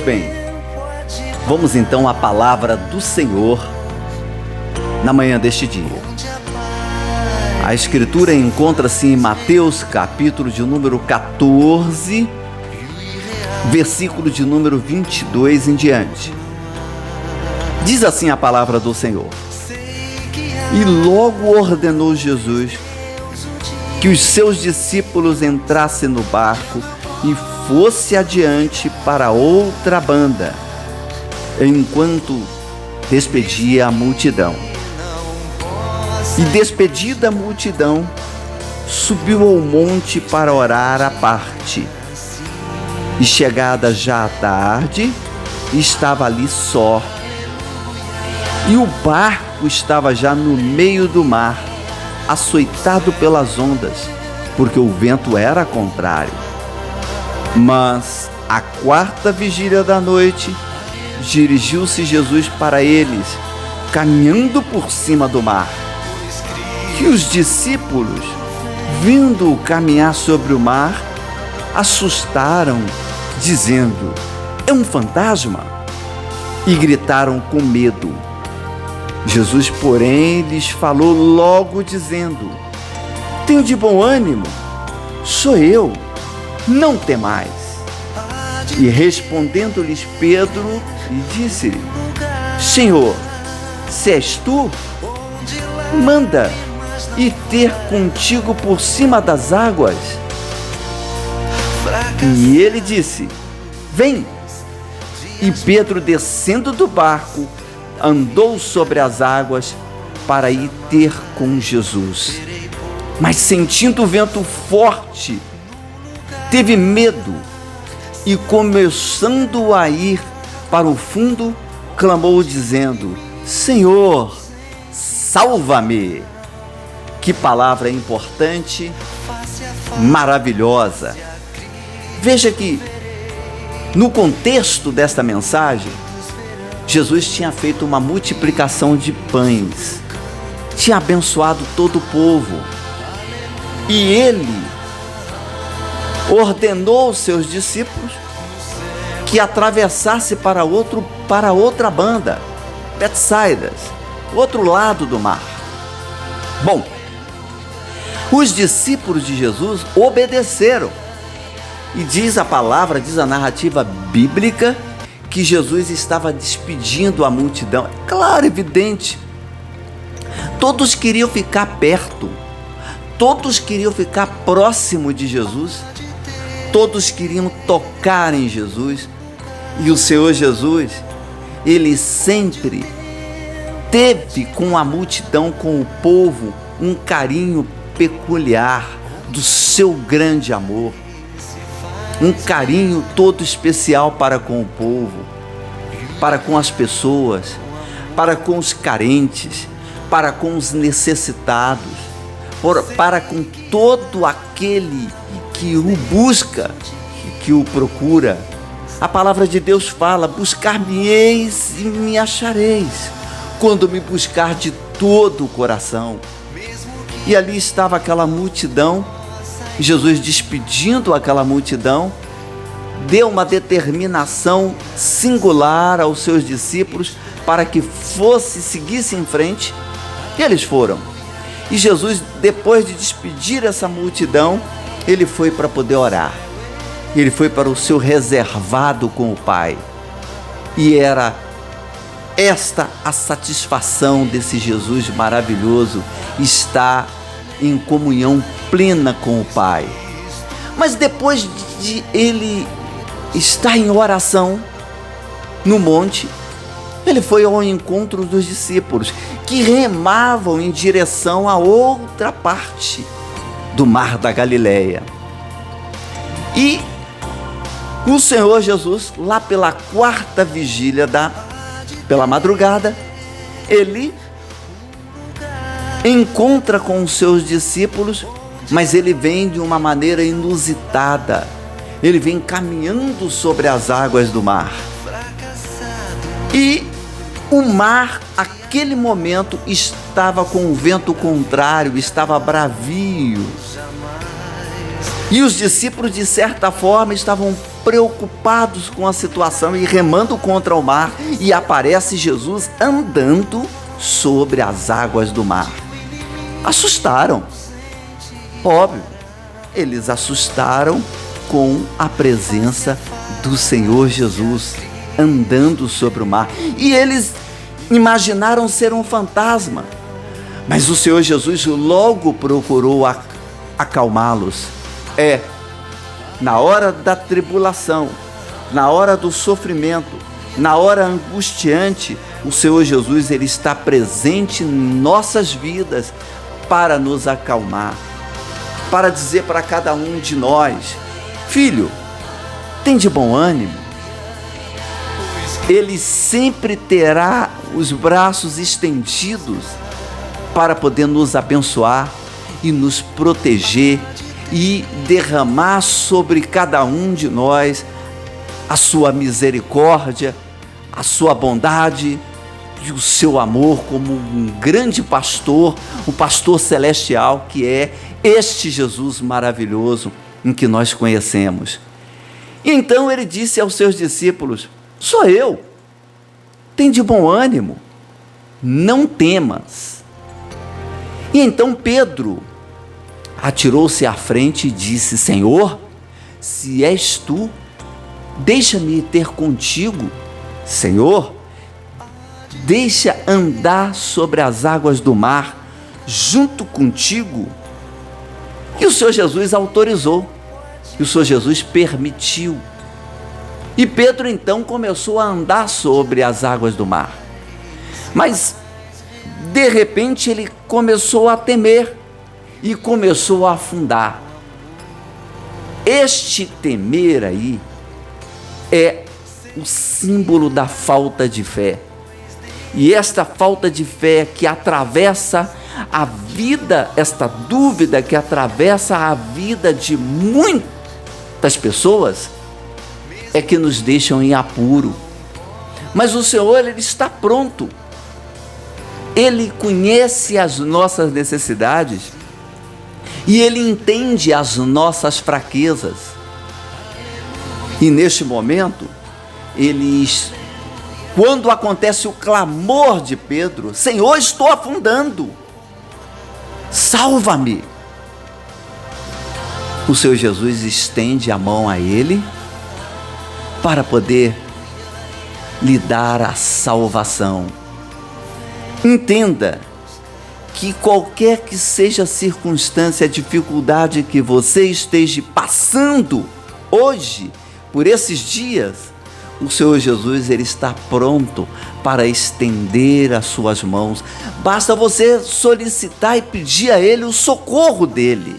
bem, vamos então à palavra do Senhor na manhã deste dia. A Escritura encontra-se em Mateus, capítulo de número 14, versículo de número 22 em diante. Diz assim a palavra do Senhor: E logo ordenou Jesus que os seus discípulos entrassem no barco e fosse adiante para outra banda, enquanto despedia a multidão. E despedida a multidão, subiu ao monte para orar à parte. E chegada já a tarde, estava ali só. E o barco estava já no meio do mar, açoitado pelas ondas, porque o vento era contrário. Mas, à quarta vigília da noite, dirigiu-se Jesus para eles, caminhando por cima do mar. E os discípulos, vindo caminhar sobre o mar, assustaram, dizendo: É um fantasma! E gritaram com medo. Jesus, porém, lhes falou logo, dizendo: Tenho de bom ânimo, sou eu, não temais. E respondendo-lhes Pedro, disse-lhe: Senhor, se és tu, manda ir ter contigo por cima das águas. E ele disse: Vem. E Pedro, descendo do barco, andou sobre as águas para ir ter com Jesus. Mas sentindo o vento forte, teve medo e, começando a ir para o fundo, clamou dizendo: Senhor, salva-me! Que palavra importante, maravilhosa. Veja que, no contexto desta mensagem, Jesus tinha feito uma multiplicação de pães, tinha abençoado todo o povo, e ele ordenou aos seus discípulos que atravessasse para outra banda, Betsaida, outro lado do mar. Bom, os discípulos de Jesus obedeceram, e diz a palavra, diz a narrativa bíblica, que Jesus estava despedindo a multidão. É claro, evidente, todos queriam ficar perto, todos queriam ficar próximo de Jesus, todos queriam tocar em Jesus. E o Senhor Jesus, ele sempre teve com a multidão, com o povo, um carinho peculiar do seu grande amor, um carinho todo especial para com o povo, para com as pessoas, para com os carentes, para com os necessitados, para com todo aquele que o busca, que o procura. A palavra de Deus fala: buscar-me-eis e me achareis, quando me buscar de todo o coração. E ali estava aquela multidão. Jesus, despedindo aquela multidão, deu uma determinação singular aos seus discípulos para que seguissem em frente, e eles foram. E Jesus, depois de despedir essa multidão, ele foi para poder orar. Ele foi para o seu reservado com o Pai. E era esta a satisfação desse Jesus maravilhoso, estar em comunhão plena com o Pai. Mas depois de ele estar em oração no monte, ele foi ao encontro dos discípulos, que remavam em direção a outra parte do mar da Galileia. E o Senhor Jesus, lá pela quarta vigília pela madrugada, ele encontra com os seus discípulos, mas ele vem de uma maneira inusitada. Ele vem caminhando sobre as águas do mar. E o mar, aquele momento, estava com o vento contrário, estava bravio. E os discípulos, de certa forma, estavam preocupados com a situação e remando contra o mar, e aparece Jesus andando sobre as águas do mar. Assustaram. Óbvio, eles assustaram com a presença do Senhor Jesus andando sobre o mar. E eles imaginaram ser um fantasma. Mas o Senhor Jesus logo procurou acalmá-los. Na hora da tribulação, na hora do sofrimento, na hora angustiante, o Senhor Jesus, ele está presente em nossas vidas para nos acalmar, para dizer para cada um de nós: filho, tem de bom ânimo. Ele sempre terá os braços estendidos para poder nos abençoar e nos proteger e derramar sobre cada um de nós a sua misericórdia, a sua bondade e o seu amor como um grande pastor, um pastor celestial que é este Jesus maravilhoso em que nós conhecemos. E então ele disse aos seus discípulos: sou eu, tem de bom ânimo, não temas. E então Pedro atirou-se à frente e disse: Senhor, se és tu, deixa-me ter contigo. Senhor, deixa andar sobre as águas do mar junto contigo. E o Senhor Jesus autorizou, e o Senhor Jesus permitiu. E Pedro então começou a andar sobre as águas do mar. Mas, de repente, ele começou a temer e começou a afundar. Este temer aí é o símbolo da falta de fé. E esta falta de fé que atravessa a vida, esta dúvida que atravessa a vida de muitas pessoas, é que nos deixam em apuro. Mas o Senhor, ele está pronto. Ele conhece as nossas necessidades e ele entende as nossas fraquezas. E neste momento, quando acontece o clamor de Pedro: Senhor, estou afundando, salva-me. O Senhor Jesus estende a mão a ele para poder lhe dar a salvação. Entenda que qualquer que seja a circunstância, a dificuldade que você esteja passando hoje, por esses dias, o Senhor Jesus, ele está pronto para estender as suas mãos. Basta você solicitar e pedir a ele o socorro dele.